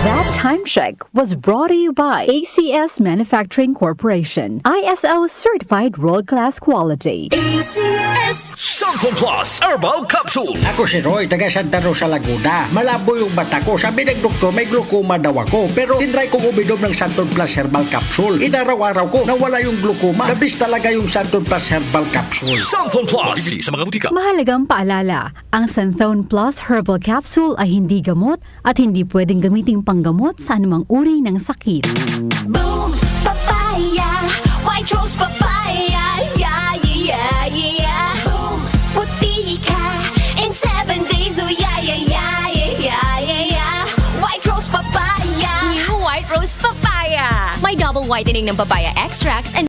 That time check was brought to you by ACS Manufacturing Corporation, ISO certified world-class quality. ACS Santon Plus Herbal Capsule. Ako si Roy, taga Santa Rosa, Laguna. Malabo yung mata ko. Sabi ng doktor, may glaucoma daw ako. Pero tinry kong uminom ng Santon Plus Herbal Capsule. Inaraw-araw ko, nawala yung glaucoma. Nabis talaga yung Santon Plus Herbal Capsule. Santon Plus. Bibili sa mga butika. Mahalagang paalala, ang Santhone Plus Herbal Capsule ay hindi gamot at hindi pwedeng gamiting panggamot sa anumang uri ng sakit. Boom Papaya White Rose Papaya Yeah, yeah, yeah Boom Puti ka In 7 days Oh yeah, yeah, yeah, yeah, yeah, yeah White Rose Papaya New White Rose Papaya. May double whitening ng papaya extracts and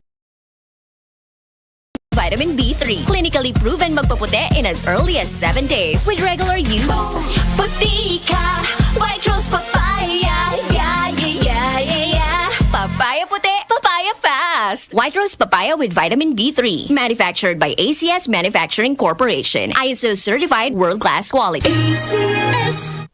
vitamin B3. Clinically proven magpaputi in as early as 7 days with regular use. Boom Puti ka White Rose Papaya Yeah, yeah, yeah, yeah, yeah Papaya puti, papaya fast. White Rose Papaya with vitamin B3. Manufactured by ACS Manufacturing Corporation. ISO certified world-class quality. ACS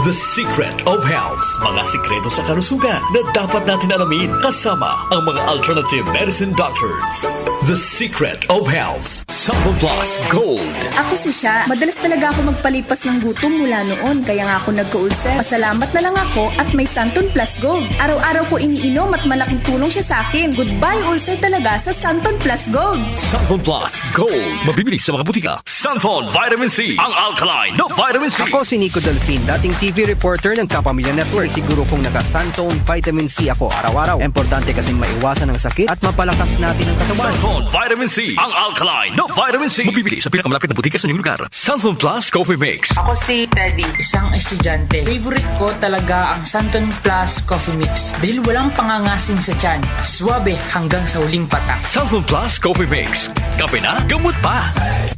The Secret of Health. Mga sikreto sa kalusugan na dapat natin alamin kasama ang mga alternative medicine doctors. The Secret of Health. Santon Plus Gold. Ako si Sha. Madalas talaga ako magpalipas ng gutom mula noon, kaya nga ako nagka-ulcer. Pasalamat na lang ako at may Santon Plus Gold. Araw-araw ko iniinom at malaking tulong siya sa akin. Goodbye ulcer talaga sa Santon Plus Gold. Santon Plus Gold. Mabibili sa mga butika. Santon Vitamin C. Ang alkaline na vitamin C. Ako si Nico Delfin, dating TV reporter ng Kapamilya Network. Siguro kong naka-Santon Vitamin C ako araw-araw. Importante kasing maiwasan ang sakit at mapalakas natin ang katawan. Santon Vitamin C. Ang alkaline na vitamin C. Mabibili sa pinakamalapit na butika sa inyong lugar. Santon Plus Coffee Mix. Ako si Teddy, isang estudyante. Favorite ko talaga ang Santon Plus Coffee Mix dahil walang pangangasim sa tiyan. Swabe hanggang sa huling patak. Santon Plus Coffee Mix. Kape na, gamot pa.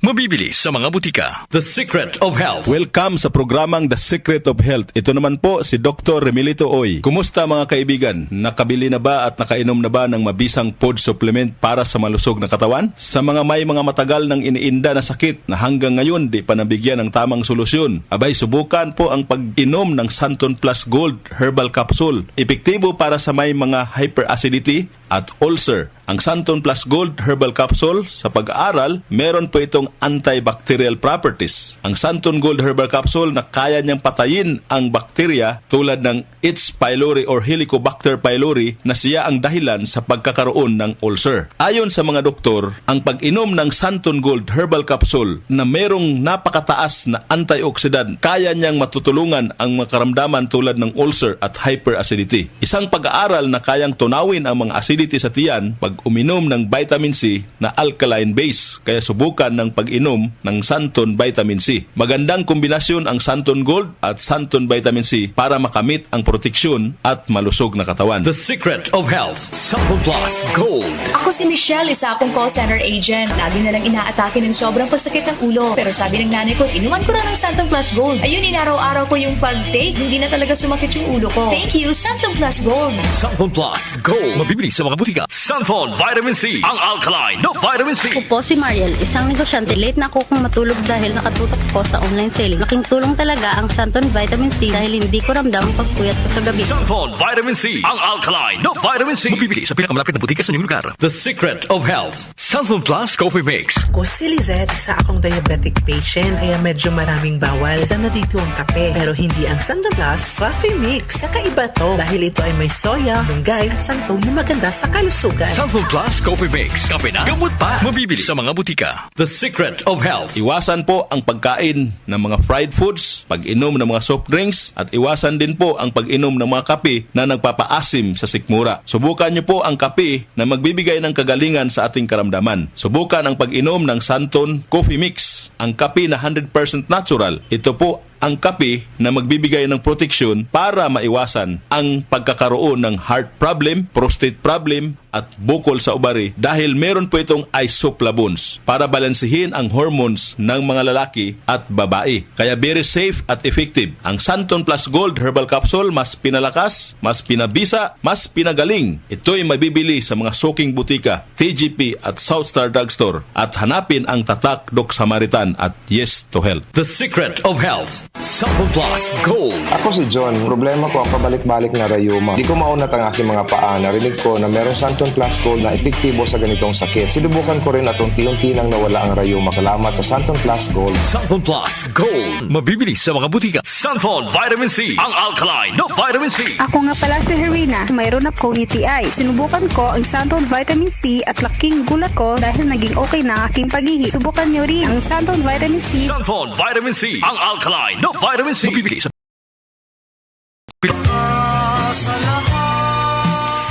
Mabibili sa mga butika. The Secret of Health. Welcome sa programang The Secret of Health. Ito naman po si Dr. Remilito Oy. Kumusta mga kaibigan? Nakabili na ba at nakainom na ba ng mabisang food supplement para sa malusog na katawan? Sa mga may mga matagal ng iniinda na sakit na hanggang ngayon di pa nabigyan ng tamang solusyon, abay subukan po ang pag-inom ng Santon Plus Gold Herbal Capsule. Epektibo para sa may mga hyperacidity at ulcer. Ang Santon Plus Gold Herbal Capsule, sa pag-aaral, meron po itong antibacterial properties. Ang Santon Gold Herbal Capsule na kaya niyang patayin ang bakterya tulad ng H. pylori or Helicobacter pylori na siya ang dahilan sa pagkakaroon ng ulcer. Ayon sa mga doktor, ang pag-inom ng Santon Gold Herbal Capsule na merong napakataas na antioxidant, kaya niyang matutulungan ang mga karamdaman tulad ng ulcer at hyperacidity. Isang pag-aaral na kayang tunawin ang mga acidity sa tiyan pag uminom ng vitamin C na alkaline base, kaya subukan ng pag-inom ng Santon Vitamin C. Magandang kombinasyon ang Santon Gold at Santon Vitamin C para makamit ang proteksyon at malusog na katawan. The Secret of Health. Santon Plus Gold. Ako si Michelle, isa akong call center agent. Lagi na lang inaatake ng sobrang pagsakit ng ulo. Pero sabi ng nanay ko, inuman ko na ng Santon Plus Gold. Ayun, inaraw-araw ko yung pag-take. Hindi na talaga sumakit yung ulo ko. Thank you, Santon Plus Gold. Santon Plus Gold. Mabibili sa mga butika. Santon Vitamin C. Ang alkaline na vitamin C. Ako po si Mariel, isang negosyante. Late na ako kung matulog dahil nakatutok ko sa online selling. Laking tulong talaga ang Santon Vitamin C dahil hindi ko ramdam ang pagpuyat ko sa gabi. Santon Vitamin C. Ang alkaline na vitamin C. Mabibili sa pinakamalapit na butika sa inyong lugar. The Secret of Health. Santon Plus Coffee Mix. Ako si Lizette, isa akong diabetic patient kaya medyo maraming bawal. Isa na dito ang kape pero hindi ang Santon Plus Coffee Mix. Kakaiba to dahil ito ay may soya, benggay at santol na maganda sa kalusugan. Santon Plus Coffee Mix. Kape na, gamot pa. Mabibili sa mga butika. The Secret of Health. Iwasan po ang pagkain ng mga fried foods, pag-inom ng mga soft drinks, at iwasan din po ang pag-inom ng mga kape na nagpapaasim sa sikmura. Subukan niyo po ang kape na magbibigay ng kagalingan sa ating karamdaman. Subukan ang pag-inom ng Santon Coffee Mix, ang kape na 100% natural. Ito po ang kape na magbibigay ng proteksyon para maiwasan ang pagkakaroon ng heart problem, prostate problem, at bukol sa ubari dahil meron po itong isoflavones para balansehin ang hormones ng mga lalaki at babae. Kaya very safe at effective. Ang Santon Plus Gold Herbal Capsule mas pinalakas, mas pinabisa, mas pinagaling. Ito'y mabibili sa mga suking butika, TGP at Southstar Drugstore at hanapin ang tatak Doc Samaritan at Yes to Health. The Secret of Health. Sample Plus Gold. Ako si John. Problema ko ang pabalik-balik na rayuma. Di ko maunat ang aking mga paa. Narinig ko na merong Santon Plus Gold na epektibo sa ganitong sakit. Sinubukan ko rin at unti-unti nang nawala ang rayuma. Salamat sa Santon Plus Gold. Santon Plus Gold. Mabibili sa mga butika. Santon Vitamin C. Ang alkaline na vitamin C. Ako nga pala si Herina. Mayroon akong UTI. Sinubukan ko ang Santon Vitamin C at laking gulat ko dahil naging okay na ang aking paghihi. Subukan niyo rin ang Santon Vitamin C. Santon Vitamin C. Ang alkaline na vitamin C. Mabibili sa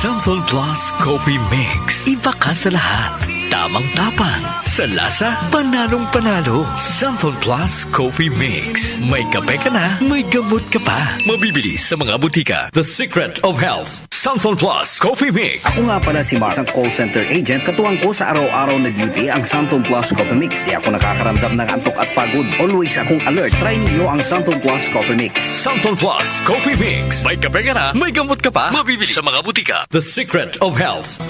Santon Plus Coffee Mix. Iba ka sa lahat. Tamang tapang. Sa lasa, panalong-panalo. Santon Plus Coffee Mix. May kape ka na, may gamot ka pa. Mabibili sa mga butika. The Secret of Health. Santon Plus Coffee Mix. Ako nga pala si Mark, isang call center agent. Katuwang ko sa araw-araw na duty ang Santon Plus Coffee Mix. Di ako nakakaramdam ng antok at pagod. Always akong alert. Try niyo ang Santon Plus Coffee Mix. Santon Plus Coffee Mix. May kape ka na, may gamot ka pa. Mabibili sa mga butika. The Secret of Health.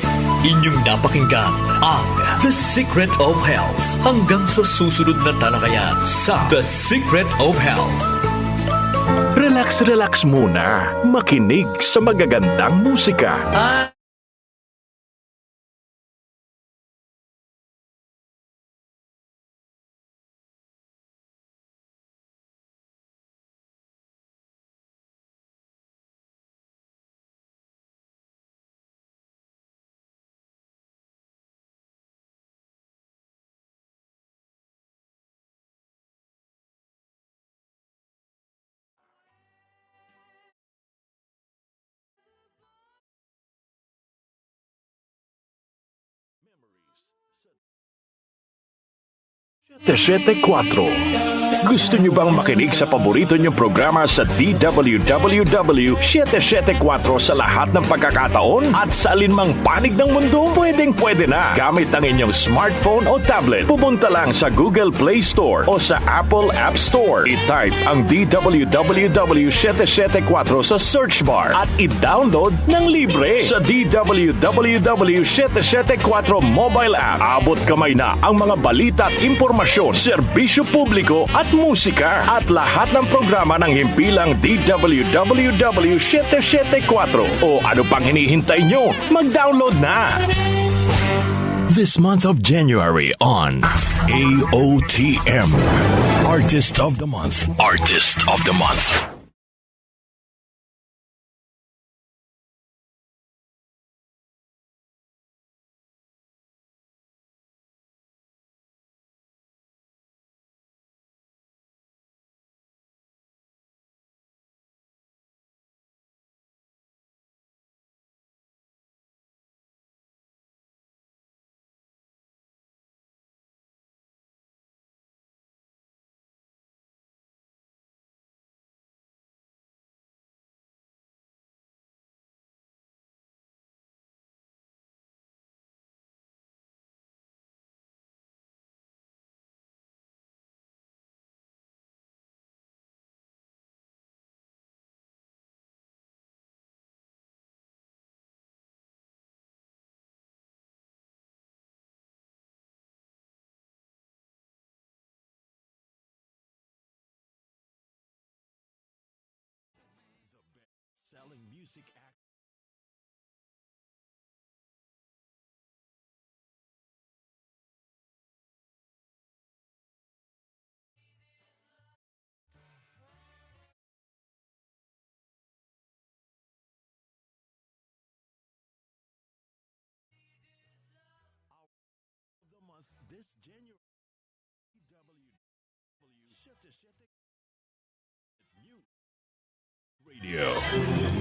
Inyong napakinggan ang The Secret of Health. Hanggang sa susunod na talakayan sa The Secret of Health. Relax muna. Makinig sa magagandang musika. T74. Gusto niyo bang makinig sa paborito niyong programa sa DWWW 774 sa lahat ng pagkakataon at sa alinmang panig ng mundo? Pwedeng-pwede na. Gamit ang inyong smartphone o tablet. Pumunta lang sa Google Play Store o sa Apple App Store. I-type ang DWWW 774 sa search bar at i-download ng libre. Sa DWWW 774 mobile app, abot kamay na ang mga balita at impormasyon, serbisyo publiko at musika at lahat ng programa ng himpilang DWWW 774. O ano pang hinihintay nyo? Mag-download na! This month of January on AOTM, Artist of the Month. Artist of the Month. Selling music act. The month this January. New Radio.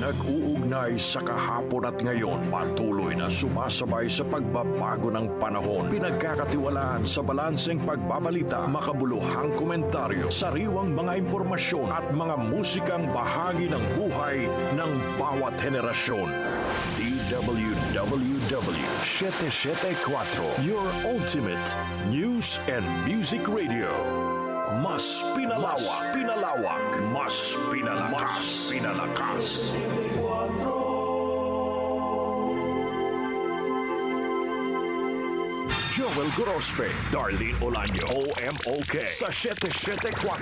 Nag-uugnay sa kahapon at ngayon, patuloy na sumasabay sa pagbabago ng panahon. Pinagkakatiwalaan sa balanseng pagbabalita, makabuluhang komentaryo, sariwang mga impormasyon at mga musikang bahagi ng buhay ng bawat henerasyon. DWWW 774, your ultimate news and music radio. Mas pinalawak, mas pinalakas. Joel Gorospe, Darlene Olanyo, OMOK, sa 774.